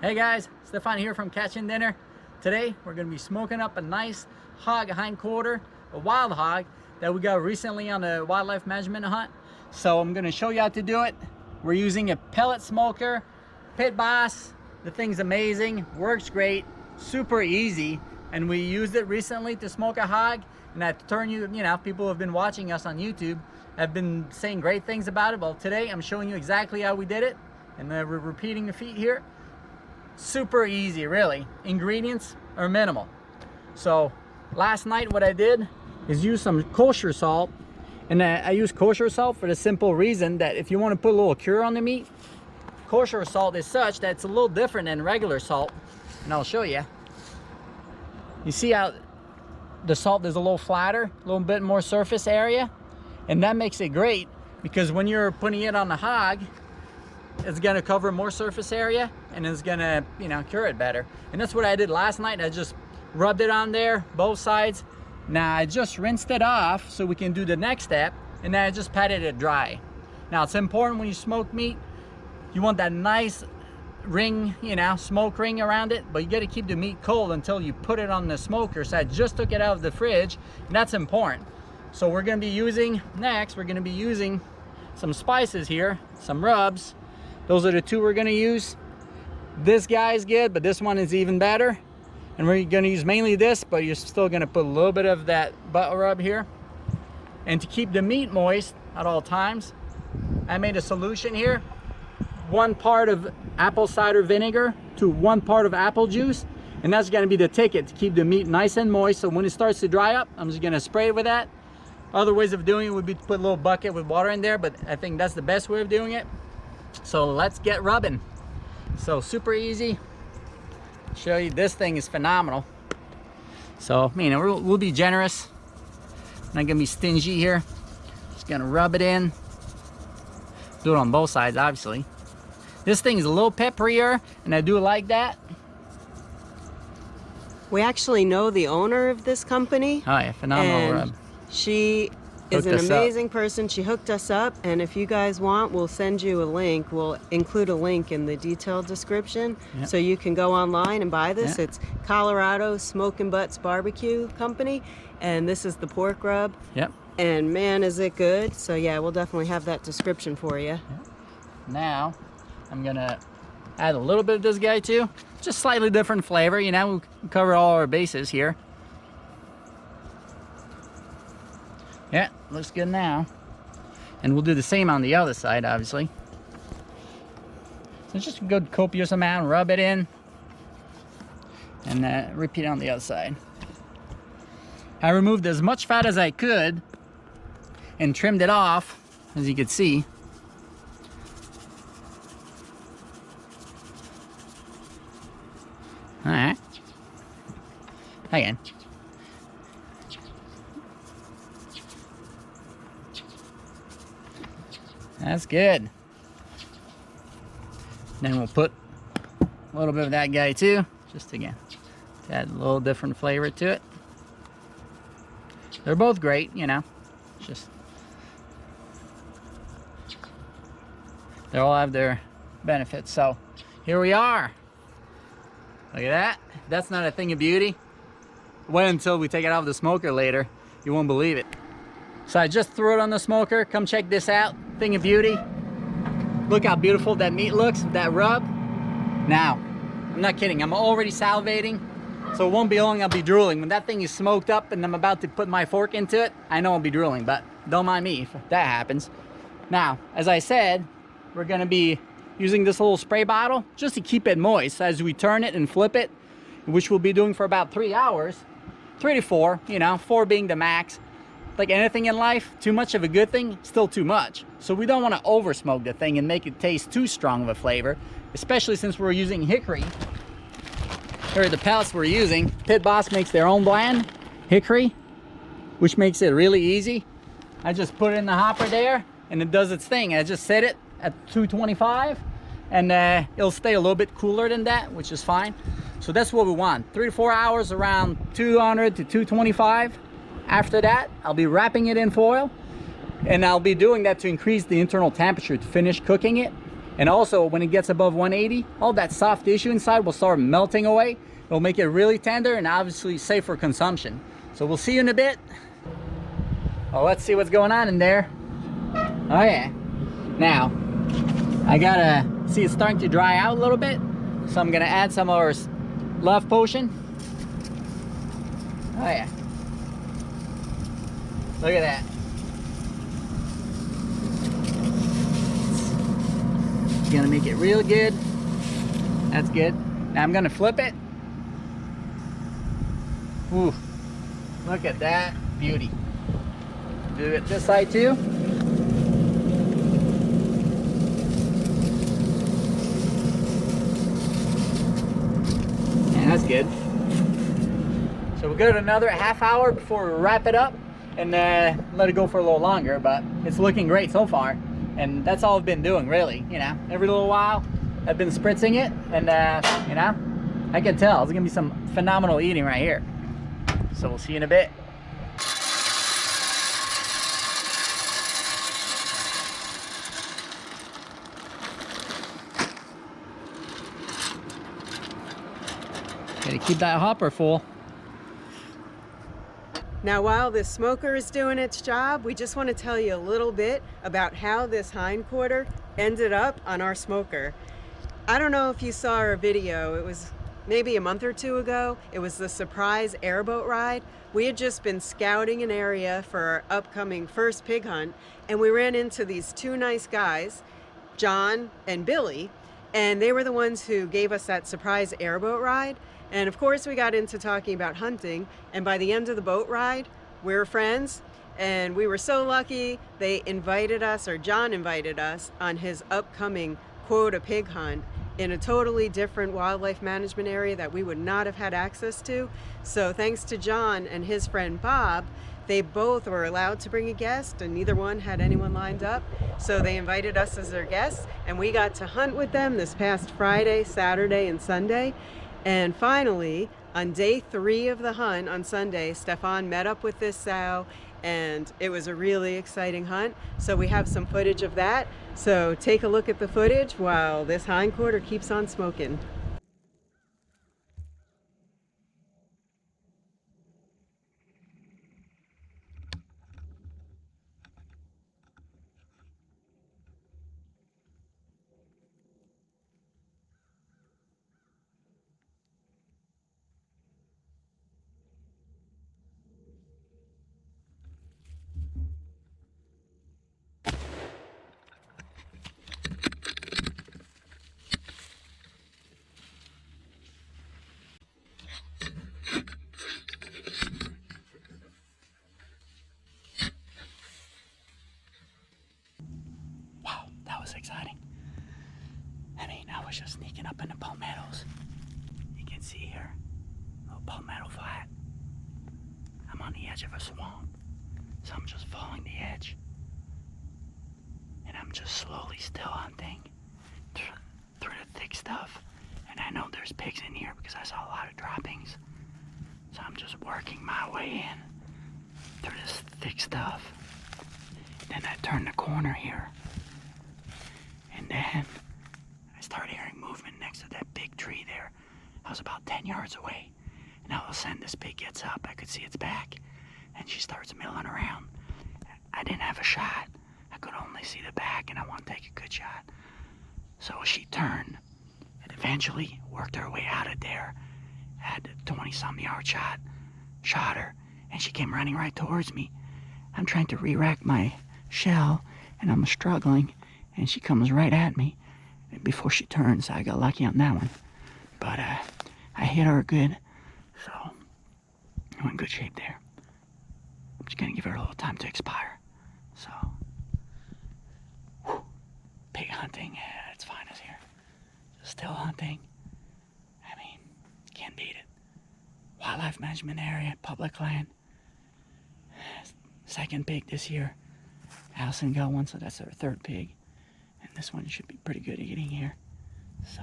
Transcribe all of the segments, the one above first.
Hey guys, Stephane here from Catching Dinner. Today we're going to be smoking up a nice hog hind quarter, a wild hog that we got recently on a wildlife management hunt. So I'm going to show you how to do it. We're using a pellet smoker, Pit Boss. The thing's amazing, works great, super easy, and we used it recently to smoke a hog. And I turn you know, people who have been watching us on YouTube have been saying great things about it. Well, today I'm showing you exactly how we did it, and we're repeating the feat here. Super easy, really. Ingredients are minimal. So last night what I did is use some kosher salt, and I use kosher salt for the simple reason that if you want to put a little cure on the meat, kosher salt is such that it's a little different than regular salt, and I'll show you. You see how the salt is a little flatter, a little bit more surface area, and that makes it great because when you're putting it on the hog, it's gonna cover more surface area and it's gonna, you know, cure it better. And that's what I did last night. I just rubbed it on there, both sides. Now I just rinsed it off so we can do the next step, and then I just patted it dry. Now it's important when you smoke meat, you want that nice ring, you know, smoke ring around it, but you got to keep the meat cold until you put it on the smoker. So I just took it out of the fridge, and that's important. So we're going to be using next, we're going to be using some spices here, some rubs. Those are the two we're going to use. This guy's good, but this one is even better. And we're going to use mainly this, but you're still going to put a little bit of that butt rub here. And to keep the meat moist at all times, I made a solution here. 1 part of apple cider vinegar to 1 part of apple juice. And that's going to be the ticket to keep the meat nice and moist. So when it starts to dry up, I'm just going to spray it with that. Other ways of doing it would be to put a little bucket with water in there, but I think that's the best way of doing it. So let's get rubbing. So super easy. Show you, this thing is phenomenal. So, you know, we'll be generous. Not gonna be stingy here. Just gonna rub it in. Do it on both sides, obviously. This thing is a little pepperier, and I do like that. We actually know the owner of this company. Oh yeah, phenomenal rub. She is an amazing person. She hooked us up, and if you guys want, we'll send you a link. We'll include a link in the detailed description, so you can go online and buy this. It's Colorado Smoking Butts Barbecue Company, and this is the pork rub. Yep. And man, is it good. So yeah, we'll definitely have that description for you. Now I'm gonna add a little bit of this guy too. Just slightly different flavor, you know, we cover all our bases here. Yeah, looks good now. And we'll do the same on the other side, obviously. So just a good copious amount, rub it in, and repeat on the other side. I removed as much fat as I could and trimmed it off, as you can see. All right. Again. That's good. Then we'll put a little bit of that guy too, just again, to add a little different flavor to it. They're both great, you know, just, they all have their benefits. So here we are. Look at that. That's not a thing of beauty. Wait until we take it out of the smoker later. You won't believe it. So I just threw it on the smoker. Come check this out. Thing of beauty. Look how beautiful that meat looks with that rub. Now, I'm not kidding. I'm already salivating. So it won't be long, I'll be drooling. When that thing is smoked up and I'm about to put my fork into it, I know I'll be drooling, but don't mind me if that happens. Now, as I said, we're gonna be using this little spray bottle just to keep it moist as we turn it and flip it, which we'll be doing for about 3 hours. 3 to 4, you know, 4 being the max. Like anything in life, too much of a good thing, still too much. So we don't want to over smoke the thing and make it taste too strong of a flavor, especially since we're using hickory. Here are the pellets we're using. Pit Boss makes their own blend, hickory, which makes it really easy. I just put it in the hopper there, and it does its thing. I just set it at 225, and it'll stay a little bit cooler than that, which is fine. So that's what we want. 3 to 4 hours around 200 to 225. After that, I'll be wrapping it in foil, and I'll be doing that to increase the internal temperature to finish cooking it. And also when it gets above 180, all that soft tissue inside will start melting away. It'll make it really tender and obviously safe for consumption. So we'll see you in a bit. Well, let's see what's going on in there. Oh yeah. Now, I gotta see it's starting to dry out a little bit. So I'm gonna add some of our love potion. Oh yeah. Look at that. It's gonna make it real good. That's good. Now I'm gonna flip it. Ooh, look at that beauty. Do it this side too. And that's good. So we'll go to another half hour before we wrap it up and let it go for a little longer, but it's looking great so far. And that's all I've been doing, really. You know, every little while I've been spritzing it, and you know, I can tell it's gonna be some phenomenal eating right here. So we'll see you in a bit. Gotta keep that hopper full. Now, while this smoker is doing its job, we just want to tell you a little bit about how this hindquarter ended up on our smoker. I don't know if you saw our video. It was maybe a month or two ago. It was the surprise airboat ride. We had just been scouting an area for our upcoming first pig hunt, and we ran into these two nice guys, John and Billy, and they were the ones who gave us that surprise airboat ride. And of course we got into talking about hunting, and by the end of the boat ride, we were friends, and we were so lucky they invited us, or John invited us, on his upcoming quota pig hunt in a totally different wildlife management area that we would not have had access to. So thanks to John and his friend Bob, they both were allowed to bring a guest, and neither one had anyone lined up. So they invited us as their guests, and we got to hunt with them this past Friday, Saturday, and Sunday. And finally, on day 3 of the hunt on Sunday, Stephane met up with this sow, and it was a really exciting hunt. So we have some footage of that. So take a look at the footage while this hindquarter keeps on smoking. Exciting. I mean, I was just sneaking up in the palmettos. You can see here, little palmetto flat. I'm on the edge of a swamp, so I'm just following the edge. And I'm just slowly still hunting through the thick stuff. And I know there's pigs in here because I saw a lot of droppings. So I'm just working my way in through this thick stuff. Then I turn the corner here. And then I start hearing movement next to that big tree there. I was about 10 yards away. And all of a sudden this pig gets up. I could see its back. And she starts milling around. I didn't have a shot. I could only see the back, and I want to take a good shot. So she turned and eventually worked her way out of there. Had a 20-some yard shot. Shot her. And she came running right towards me. I'm trying to re-rack my shell, and I'm struggling. And she comes right at me before she turns. I got lucky on that one. But I hit her good. So I'm in good shape there. I'm just going to give her a little time to expire. So, pig hunting at its finest here. Still hunting. I mean, can't beat it. Wildlife management area, public land. Second pig this year. Allison got one, so that's our third pig. And this one should be pretty good eating here. So,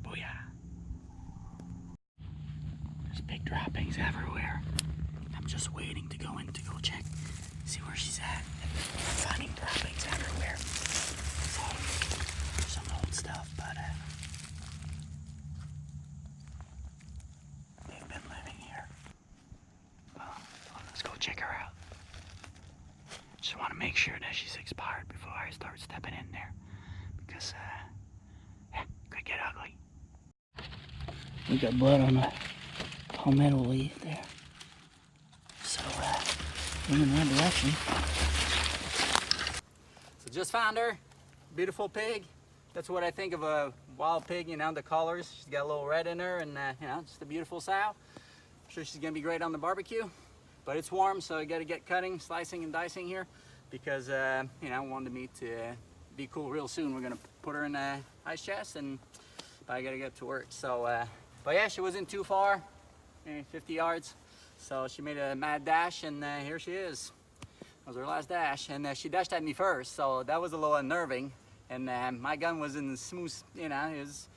booyah. There's big droppings everywhere. I'm just waiting to go in to go check, see where she's at. I'm finding droppings everywhere. So, stuff, but they've been living here. Well, let's go check her out. Just want to make sure that she's expired before I start stepping in there, because yeah, could get ugly. We got blood on the palmetto leaf there, so we're in that direction. So just found her, beautiful pig. That's what I think of a wild pig, you know, the colors. She's got a little red in her, and you know, just a beautiful sow. I'm sure she's gonna be great on the barbecue, but it's warm, so I gotta get cutting, slicing, and dicing here, because you know, I want the meat to be cool real soon. We're gonna put her in a ice chest, and I gotta get to work. So, but yeah, she wasn't too far, maybe 50 yards. So she made a mad dash, and here she is. That was her last dash, and she dashed at me first, so that was a little unnerving. And my gun was in smooth, you know, it was,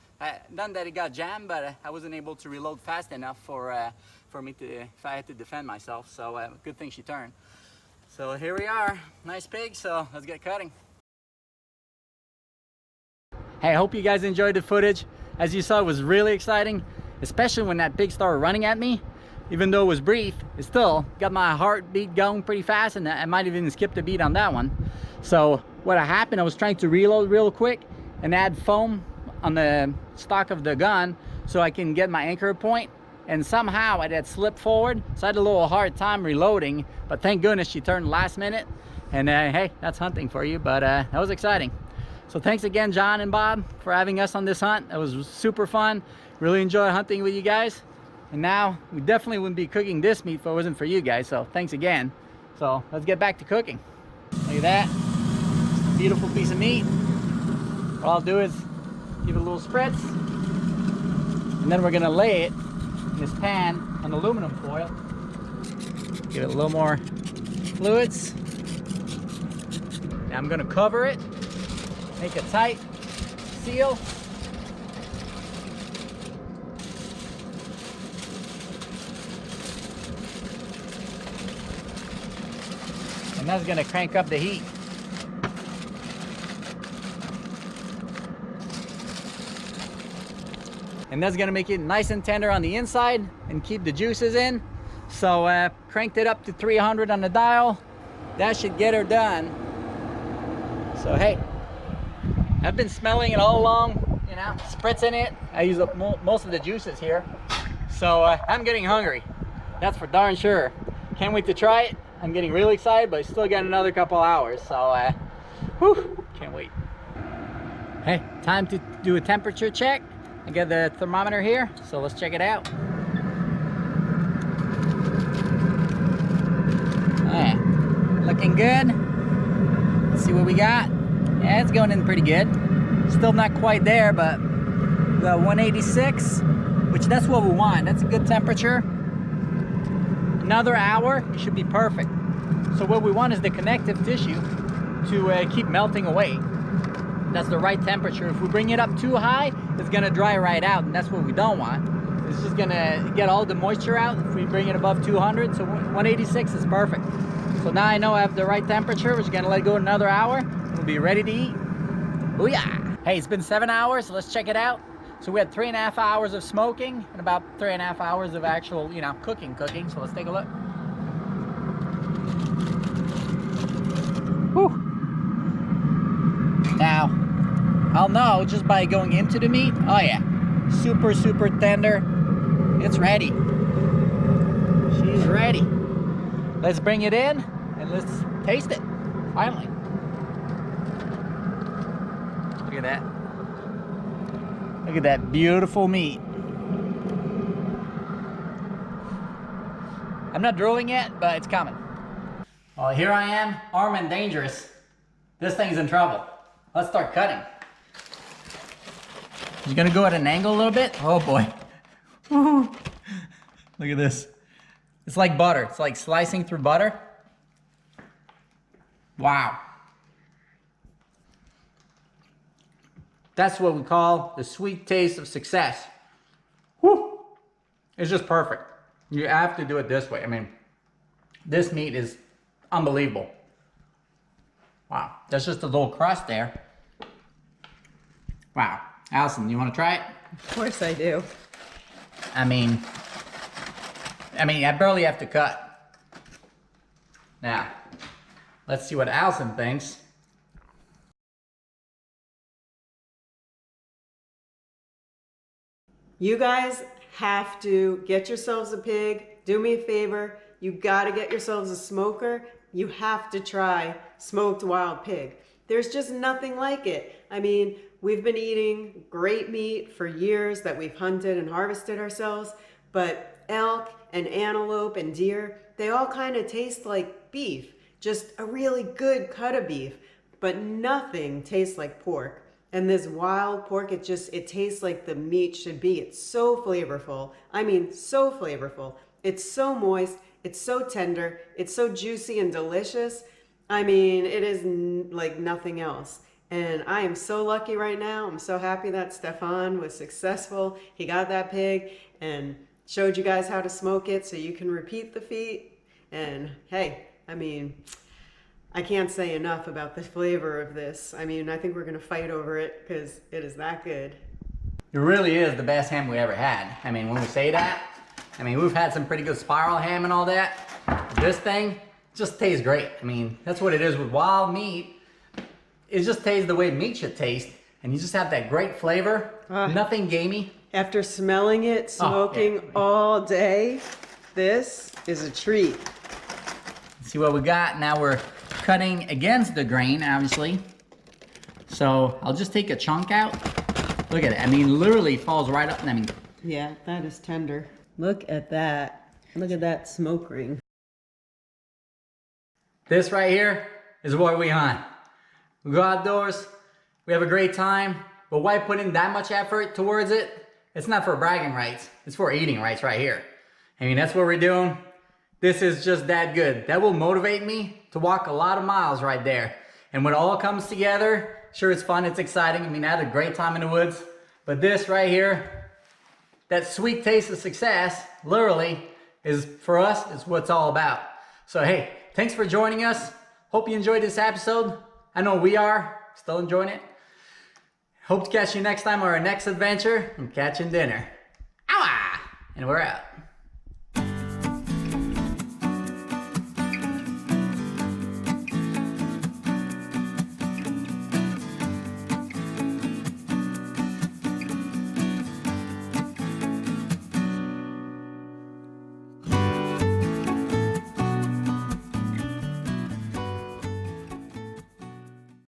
not that it got jammed, but I wasn't able to reload fast enough for me to, if I had to defend myself. So good thing she turned. So here we are, nice pig, so let's get cutting. Hey, I hope you guys enjoyed the footage. As you saw, it was really exciting, especially when that pig started running at me. Even though it was brief, it still got my heartbeat going pretty fast, and I might have even skipped a beat on that one. So what happened, I was trying to reload real quick and add foam on the stock of the gun so I can get my anchor point, and somehow I had slipped forward, so I had a little hard time reloading, but thank goodness she turned last minute. And hey, that's hunting for you, but that was exciting. So thanks again, John and Bob, for having us on this hunt. It was super fun. Really enjoyed hunting with you guys. And now we definitely wouldn't be cooking this meat if it wasn't for you guys, so thanks again. So let's get back to cooking. Look at that, beautiful piece of meat. What I'll do is give it a little spritz, and then we're gonna lay it in this pan on aluminum foil. Give it a little more fluids. Now I'm gonna cover it, make a tight seal. And that's gonna crank up the heat. And that's gonna make it nice and tender on the inside and keep the juices in. So cranked it up to 300 on the dial. That should get her done. So hey, I've been smelling it all along, you know, spritzing it. I use up most of the juices here. So I'm getting hungry. That's for darn sure. Can't wait to try it. I'm getting really excited, but I still got another couple hours, so whew, can't wait. Hey, time to do a temperature check. I got the thermometer here, so let's check it out. Yeah, looking good. Let's see what we got. Yeah, it's going in pretty good. Still not quite there, but the 186, which that's what we want. That's a good temperature. Another hour, it should be perfect. So what we want is the connective tissue to keep melting away. That's the right temperature. If we bring it up too high, it's gonna dry right out, and that's what we don't want. It's just gonna get all the moisture out if we bring it above 200. So 186 is perfect. So now I know I have the right temperature. We're just gonna let it go another hour. We'll be ready to eat. Booyah! Hey, it's been 7 hours, so let's check it out. So we had 3.5 hours of smoking and about 3.5 hours of actual, you know, cooking. So let's take a look. Whew. Now, I'll know just by going into the meat. Oh yeah, super, super tender. It's ready. She's ready. Let's bring it in and let's taste it, finally. Look at that. Look at that beautiful meat. I'm not drooling yet, but it's coming. Well, here I am, armed and dangerous. This thing's in trouble. Let's start cutting. You're gonna go at an angle a little bit. Oh boy. Look at this. It's like butter. It's like slicing through butter. Wow. That's what we call the sweet taste of success. Whew. It's just perfect. You have to do it this way. I mean, this meat is unbelievable. Wow, that's just a little crust there. Wow. Allison, you want to try it? Of course I do. I mean, I barely have to cut. Now, let's see what Allison thinks. You guys have to get yourselves a pig. Do me a favor. You gotta get yourselves a smoker. You have to try smoked wild pig. There's just nothing like it. I mean, we've been eating great meat for years that we've hunted and harvested ourselves, but elk and antelope and deer, they all kind of taste like beef. Just a really good cut of beef, but nothing tastes like pork. And this wild pork, it tastes like the meat should be. It's so flavorful. I mean, so flavorful. It's so moist. It's so tender. It's so juicy and delicious. I mean, it is like nothing else. And I am so lucky right now. I'm so happy that Stephane was successful. He got that pig and showed you guys how to smoke it so you can repeat the feat. And hey, I mean, I can't say enough about the flavor of this. I mean, I think we're gonna fight over it because it is that good. It really is the best ham we ever had. I mean, when we say that, I mean, we've had some pretty good spiral ham and all that. This thing just tastes great. I mean, that's what it is with wild meat. It just tastes the way meat should taste. And you just have that great flavor, nothing gamey. After smelling it, smoking all day, this is a treat. Let's see what we got. Now we're cutting against the grain, obviously. So I'll just take a chunk out. Look at it. I mean, literally falls right up. I mean, yeah, that is tender. Look at that. Look at that smoke ring. This right here is what we hunt. We go outdoors, we have a great time, but why put in that much effort towards it? It's not for bragging rights, it's for eating rights right here. I mean, that's what we're doing. This is just that good. That will motivate me to walk a lot of miles right there. And when it all comes together, sure, it's fun, it's exciting. I mean, I had a great time in the woods, but this right here, that sweet taste of success, literally, is for us, is what it's all about. So hey, thanks for joining us. Hope you enjoyed this episode. I know we are, still enjoying it. Hope to catch you next time on our next adventure and catching dinner. Ow! And we're out.